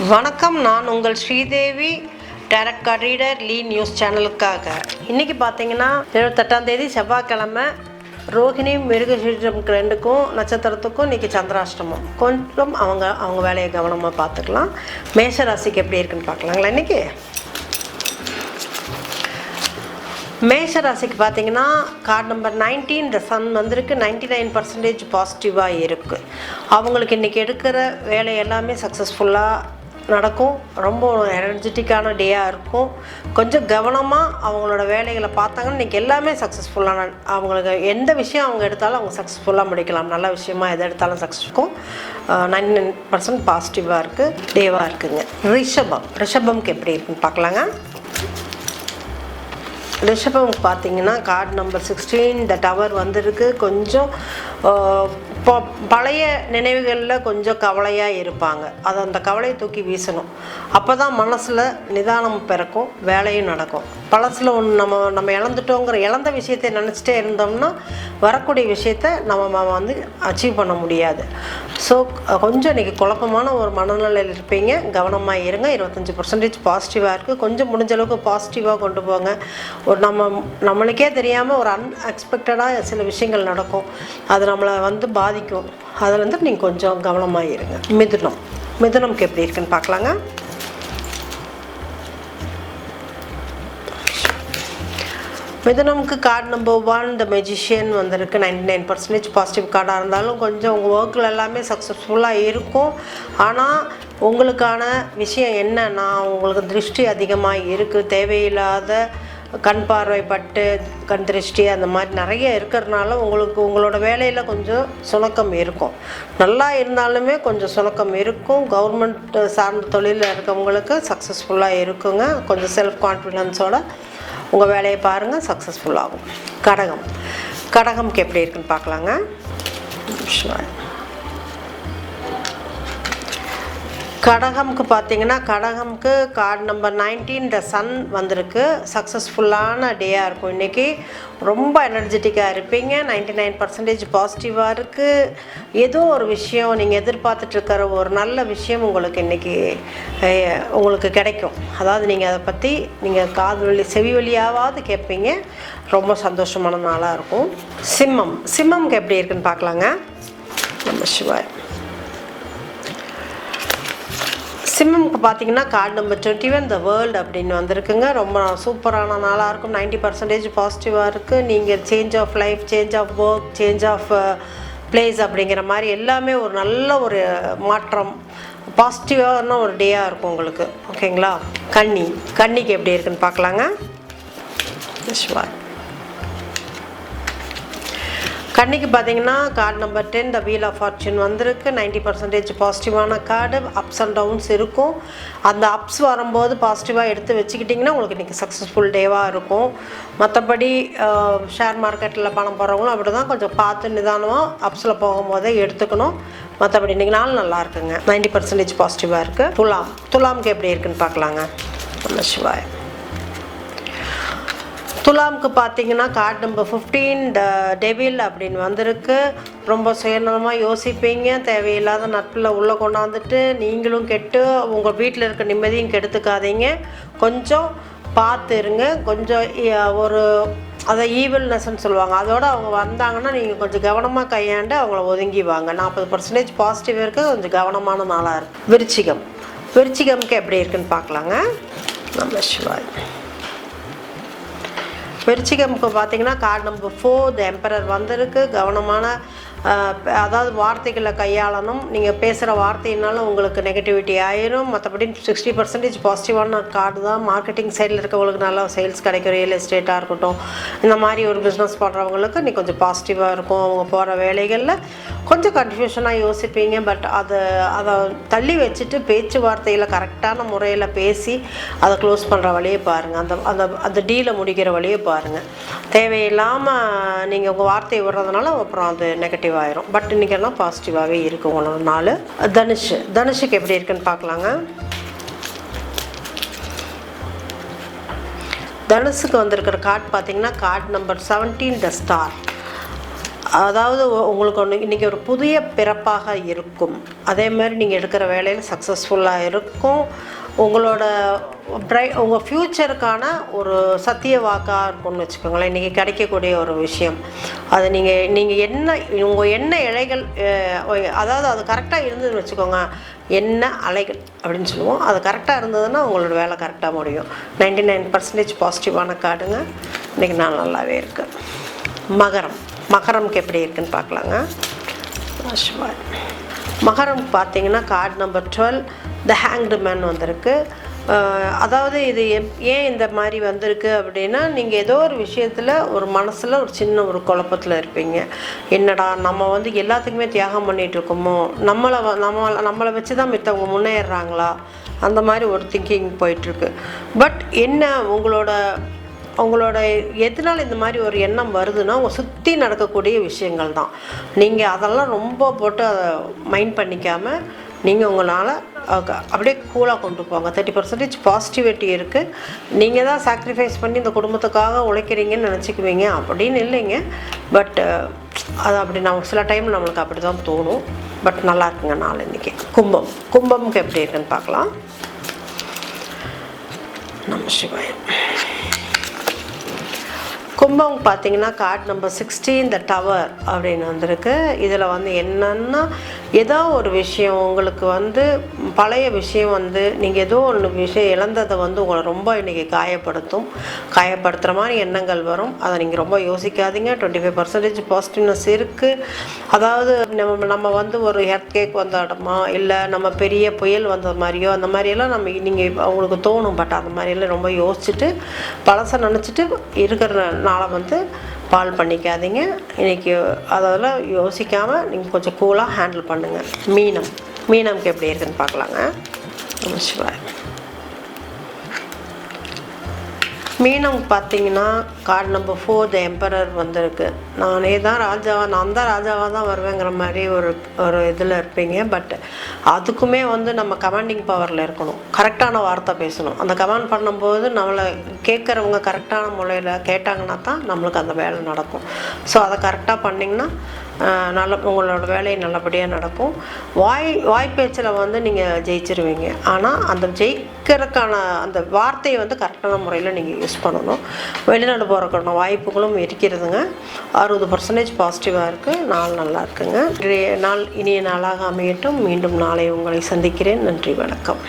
வணக்கம், நான் உங்கள் ஸ்ரீதேவி, டைரக்ட் கார்ட் ரீடர் லீ நியூஸ் சேனலுக்காக. இன்றைக்கி பார்த்தீங்கன்னா 28ஆம் தேதி செவ்வாய்க்கிழமை. ரோஹிணி மிருகசீரிடம் ரெண்டுக்கும் நட்சத்திரத்துக்கும் இன்றைக்கி சந்திராஷ்டமம். கொஞ்சம் அவங்க வேலையை கவனமாக பார்த்துக்கலாம். மேஷ ராசிக்கு எப்படி இருக்குன்னு பார்க்கலாங்களா. இன்றைக்கி மேஷ ராசிக்கு பார்த்தீங்கன்னா கார்டு நம்பர் 19 இந்த சன் வந்திருக்கு. 99% பாசிட்டிவாக இருக்குது. அவங்களுக்கு இன்றைக்கி எடுக்கிற வேலை எல்லாமே சக்ஸஸ்ஃபுல்லாக நடக்கும். ரொம்ப எனர்ஜெட்டிக்கான டேயாக இருக்கும். கொஞ்சம் கவனமாக அவங்களோட வேலைகளை பார்த்தாங்கன்னா இன்றைக்கி எல்லாமே சக்ஸஸ்ஃபுல்லான, அவங்களுக்கு எந்த விஷயம் அவங்க எடுத்தாலும் அவங்க சக்ஸஸ்ஃபுல்லாக முடிக்கலாம். நல்ல விஷயமா எதை எடுத்தாலும் சக்ஸஸ்ஃபுக்கும் 99% பாசிட்டிவாக இருக்குது, டேவாக இருக்குதுங்க. ரிஷபம்க்கு எப்படி இருக்குன்னு பார்க்கலாங்க. ரிஷபம் பார்த்தீங்கன்னா கார்டு நம்பர் 16 இந்த டவர் வந்திருக்கு. கொஞ்சம் பழைய நினைவுகளில் கொஞ்சம் கவலையாக இருப்பாங்க. அதை அந்த கவலையை தூக்கி வீசணும். அப்போ தான் மனசில் நிதானம் பிறக்கும், வேலையும் நடக்கும். பழசில் ஒன்று நம்ம இழந்த விஷயத்தை நினச்சிட்டே இருந்தோம்னா வரக்கூடிய விஷயத்தை நம்ம அச்சீவ் பண்ண முடியாது. ஸோ கொஞ்சம் இன்றைக்கி குழப்பமான ஒரு மனநிலையில் இருப்பீங்க. கவனமாக இருங்க. 25% பாசிட்டிவாக இருக்குது. கொஞ்சம் முடிஞ்ச அளவுக்கு பாசிட்டிவாக கொண்டு போங்க. ஒரு நம்மளுக்கே தெரியாமல் ஒரு அன்எக்ஸ்பெக்டடாக சில விஷயங்கள் நடக்கும். அது நம்மளை பாதிக்கும். அதில் நீங்கள் கொஞ்சம் கவனமாக இருங்க. மிதுனம்க்கு எப்படி இருக்குன்னு பார்க்கலாங்க. மிதுனம்க்கு கார்டு நம்பர் 1 த மெஜிஷியன் வந்திருக்கு. 99% பாசிட்டிவ் கார்டாக இருந்தாலும் கொஞ்சம் உங்கள் ஒர்க்கில் எல்லாமே சக்ஸஸ்ஃபுல்லாக இருக்கும். ஆனால் உங்களுக்கான விஷயம் என்னன்னா, உங்களுக்கு திருஷ்டி அதிகமாக இருக்குது. தேவையில்லாத கண் பார்வைப்பட்டு கண் திருஷ்டி அந்த மாதிரி நிறைய இருக்கிறதுனால உங்களோட வேலையில் கொஞ்சம் சுணக்கம் இருக்கும். நல்லா இருந்தாலுமே கொஞ்சம் சுணக்கம் இருக்கும். கவர்மெண்ட் சார்ந்த தொழிலில் இருக்கவங்களுக்கு சக்ஸஸ்ஃபுல்லாக இருக்குங்க. கொஞ்சம் செல்ஃப் கான்ஃபிடென்ஸோட உங்கள் வேலையை பாருங்கள், சக்ஸஸ்ஃபுல்லாகும். கடகம்க்கு எப்படி இருக்குன்னு பார்க்கலாங்க. கடகம்க்கு பார்த்தீங்கன்னா கடகம்க்கு கார்டு நம்பர் 19 இந்த சன் வந்திருக்கு. சக்ஸஸ்ஃபுல்லான டேயாக இருக்கும். இன்றைக்கி ரொம்ப எனர்ஜெட்டிக்காக இருப்பீங்க. 99% பாசிட்டிவாக இருக்குது. ஏதோ ஒரு விஷயம் நீங்கள் எதிர்பார்த்துட்ருக்கிற ஒரு நல்ல விஷயம் உங்களுக்கு இன்றைக்கி உங்களுக்கு கிடைக்கும். அதாவது நீங்கள் அதை பற்றி நீங்கள் செவி வழியாவது கேட்பீங்க. ரொம்ப சந்தோஷமான நாளாக இருக்கும். சிம்மம்க்கு எப்படி இருக்குன்னு பார்க்கலாங்க. நம்ம சிவாய். சிம்மம்க்கு பார்த்தீங்கன்னா கார்டு நம்பர் 21 த வேர்ல்டு அப்படின்னு வந்திருக்குங்க. ரொம்ப சூப்பரான நாளாக இருக்கும். 90% பாசிட்டிவாக இருக்குது. நீங்கள் change of life, change of work, change of place அப்படிங்கிற மாதிரி எல்லாமே ஒரு நல்ல ஒரு மாற்றம், பாசிட்டிவான ஒரு டேயாக இருக்கும் உங்களுக்கு. ஓகேங்களா. கன்னிக்கு எப்படி இருக்குன்னு பார்க்கலாங்க. கன்னிக்கு பார்த்தீங்கன்னா card number 10 the wheel of fortune வந்திருக்கு. 90% பாசிட்டிவான கார்டு. அப்ஸ் அண்ட் டவுன்ஸ் இருக்கும். அந்த அப்ஸ் வரும்போது பாசிட்டிவாக எடுத்து வச்சுக்கிட்டிங்கன்னா உங்களுக்கு இன்றைக்கி சக்ஸஸ்ஃபுல் டேவாக இருக்கும். மற்றபடி ஷேர் மார்க்கெட்டில் பணம் போடுறவங்களும் அப்படி தான் கொஞ்சம் பார்த்து நிதானமாக அப்ஸில் போகும்போதே எடுத்துக்கணும். மற்றபடி இன்றைக்கி நாள் நல்லா இருக்குங்க. 90% பாசிட்டிவாக இருக்குது. துலாம்க்கு எப்படி இருக்குன்னு பார்க்கலாங்க. நம்ம சிவாய். துலாம்க்கு பார்த்தீங்கன்னா கார்டு நம்பர் 15 த டெவில் அப்படின்னு வந்திருக்கு. ரொம்ப சுயநலமாக யோசிப்பீங்க. தேவையில்லாத நட்பில் உள்ளே கொண்டாந்துட்டு நீங்களும் கெட்டு உங்கள் வீட்டில் இருக்க நிம்மதியும் கெடுத்துக்காதீங்க. கொஞ்சம் பார்த்து இருங்க. கொஞ்சம் அதை ஈவில்னஸ்ன்னு சொல்லுவாங்க. அதோடு அவங்க வந்தாங்கன்னா நீங்கள் கொஞ்சம் கவனமாக கையாண்டு அவங்கள ஒதுங்கிவாங்க. 40% பாசிட்டிவ் இருக்குது. கொஞ்சம் கவனமான நாளாக இருக்குது. விருச்சிகம்க்கு எப்படி இருக்குன்னு பார்க்கலாங்க. நம்ம சிவாய். விருச்சிகம்க்கு பார்த்தீங்கன்னா கார்டு நம்பர் 4 த எம்பரர் வந்திருக்கு. கவனமான அதாவது வார்த்தைகளை கையாளணும். நீங்கள் பேசுகிற வார்த்தையினாலும் உங்களுக்கு நெகட்டிவிட்டி ஆயிரும். மற்றபடி 60% பாசிட்டிவான கார்டு தான். மார்க்கெட்டிங் சைடில் இருக்கவங்களுக்கு நல்லா சேல்ஸ் கிடைக்கும். ரியல் எஸ்டேட்டாக இருக்கட்டும், இந்த மாதிரி ஒரு பிஸ்னஸ் பண்ணுறவங்களுக்கு நீ கொஞ்சம் பாசிட்டிவாக இருக்கும். அவங்க போகிற வேலைகளில் கொஞ்சம் கன்ஃபியூஷனாக யோசிப்பீங்க. பட் அதை தள்ளி வச்சுட்டு பேச்சுவார்த்தையில் கரெக்டான முறையில் பேசி அதை க்ளோஸ் பண்ணுற வழியை பாருங்கள். அந்த டீலை முடிக்கிற வழியை பாருங்கள். தேவையில்லாமல் நீங்கள் உங்கள் வார்த்தையை விடுறதுனால அப்புறம் அது நெகட்டிவ் ஆயிரும். பட் இன்றைக்கெல்லாம் பாசிட்டிவாகவே இருக்குது உங்களோட நாள். தனுஷுக்கு எப்படி இருக்குன்னு பார்க்கலாங்க. தனுஷுக்கு வந்திருக்கிற கார்டு பார்த்தீங்கன்னா கார்டு நம்பர் 17 த ஸ்டார். அதாவது உங்களுக்கு ஒன்று இன்றைக்கி ஒரு புதிய பிறப்பாக இருக்கும். அதே மாதிரி நீங்கள் எடுக்கிற வேலையில் சக்ஸஸ்ஃபுல்லாக இருக்கும். உங்களோட உங்கள் ஃப்யூச்சருக்கான ஒரு சத்திய வாக்காக இருக்கும்னு வச்சுக்கோங்களேன். இன்றைக்கி கிடைக்கக்கூடிய ஒரு விஷயம் அது நீங்கள் உங்கள் எண்ணெய் இழைகள், அதாவது அது கரெக்டாக இருந்ததுன்னு வச்சுக்கோங்க. எண்ணெய் அலைகள் அப்படின்னு சொல்லுவோம். அது கரெக்டாக இருந்ததுன்னா உங்களோட வேலை கரெக்டாக முடியும். 99% பாசிட்டிவான கார்டுங்க. இன்றைக்கி நாள் நல்லாவே இருக்குது. மகரம்க்கு எப்படி இருக்குன்னு பார்க்கலாங்க. மகரம் பார்த்தீங்கன்னா கார்டு நம்பர் 12 த ஹேங்க்டு மேன் வந்திருக்கு. அதாவது இது ஏன் இந்த மாதிரி வந்திருக்கு அப்படின்னா, நீங்கள் ஏதோ ஒரு விஷயத்தில் ஒரு மனசில் ஒரு சின்ன ஒரு குழப்பத்தில் இருப்பீங்க. என்னடா நம்ம எல்லாத்துக்குமே தியாகம் பண்ணிகிட்ருக்கோமோ, நம்மளை வச்சு தான் மித்தவங்க முன்னேறுறாங்களா, அந்த மாதிரி ஒரு திங்கிங் போயிட்டுருக்கு. பட் என்ன உங்களோட எதனால் இந்த மாதிரி ஒரு எண்ணம் வருதுன்னா, உங்கள் சுற்றி நடக்கக்கூடிய விஷயங்கள் தான். நீங்கள் அதெல்லாம் ரொம்ப போட்டு அதை மைண்ட் பண்ணிக்காமல் நீங்கள் உங்களால் அப்படியே கூலாக கொண்டு போங்க. 30% பாசிட்டிவிட்டி இருக்குது. நீங்கள் தான் சாக்ரிஃபைஸ் பண்ணி இந்த குடும்பத்துக்காக உழைக்கிறீங்கன்னு நினச்சிக்குவீங்க. அப்படின்னு இல்லைங்க. பட் அது அப்படி சில டைம் நம்மளுக்கு அப்படி தான் தோணும். பட் நல்லா இருக்குங்க நாள் இன்றைக்கி. கும்பம்க்கு எப்படி இருக்குன்னு பார்க்கலாம். நம சிவாயம். கும்பம் பார்த்தீங்கன்னா கார்டு நம்பர் 16 த டவர் அப்படின்னு வந்திருக்கு. இதில் என்னன்னா, ஏதோ ஒரு விஷயம் உங்களுக்கு பழைய விஷயம் நீங்கள் ஏதோ ஒன்று விஷயம் இழந்ததை உங்களை ரொம்ப இன்றைக்கி காயப்படுத்துகிற மாதிரி எண்ணங்கள் வரும். அதை நீங்கள் ரொம்ப யோசிக்காதீங்க. 25% பாசிட்டிவ்னஸ் இருக்குது. அதாவது நம்ம ஒரு எர்த் கேக் வந்த இடமா, இல்லை நம்ம பெரிய புயல் வந்த மாதிரியோ, அந்த மாதிரியெல்லாம் நீங்கள் அவங்களுக்கு தோணும். பட் அந்த மாதிரியெல்லாம் ரொம்ப யோசிச்சுட்டு பழசை நினச்சிட்டு இருக்கிற நாளை பால் பண்ணிக்காதீங்க இன்றைக்கி. அதெல்லாம் யோசிக்காமல் நீங்கள் கொஞ்சம் கூலாக ஹேண்டில் பண்ணுங்கள். மீனம்க்கு எப்படி இருக்குன்னு பார்க்கலாங்க. நமஸ்காரம். மீனம் பார்த்தீங்கன்னா கார்டு நம்பர் 4 த எம்பரர் வந்திருக்கு. நான் தான் ராஜாவாக தான் வருவேங்கிற மாதிரி ஒரு இதில் இருப்பீங்க. பட் அதுக்குமே நம்ம கமாண்டிங் பவரில் இருக்கணும். கரெக்டான வார்த்தை பேசணும். அந்த கமாண்ட் பண்ணும்போது நம்மளை கேட்குறவங்க கரெக்டான முறையில் கேட்டாங்கன்னா தான் நம்மளுக்கு அந்த வேலை நடக்கும். ஸோ அதை கரெக்டாக பண்ணிங்கன்னா உங்களோட வேலை நல்லபடியாக நடக்கும். வாய் பேச்சில் நீங்கள் ஜெயிச்சிருவீங்க. ஆனால் அந்த ஜெயிக்கிறதுக்கான அந்த வார்த்தையை கரெக்டான முறையில் நீங்கள் யூஸ் பண்ணணும். வெளிநாடு போகிறக்கான வாய்ப்புகளும் இருக்கிறதுங்க. 60% பாசிட்டிவாக இருக்குது. நாள் நல்லா இருக்குங்க. நாள் இனிய நாளாக அமையட்டும். மீண்டும் நாளை உங்களை சந்திக்கிறேன். நன்றி, வணக்கம்.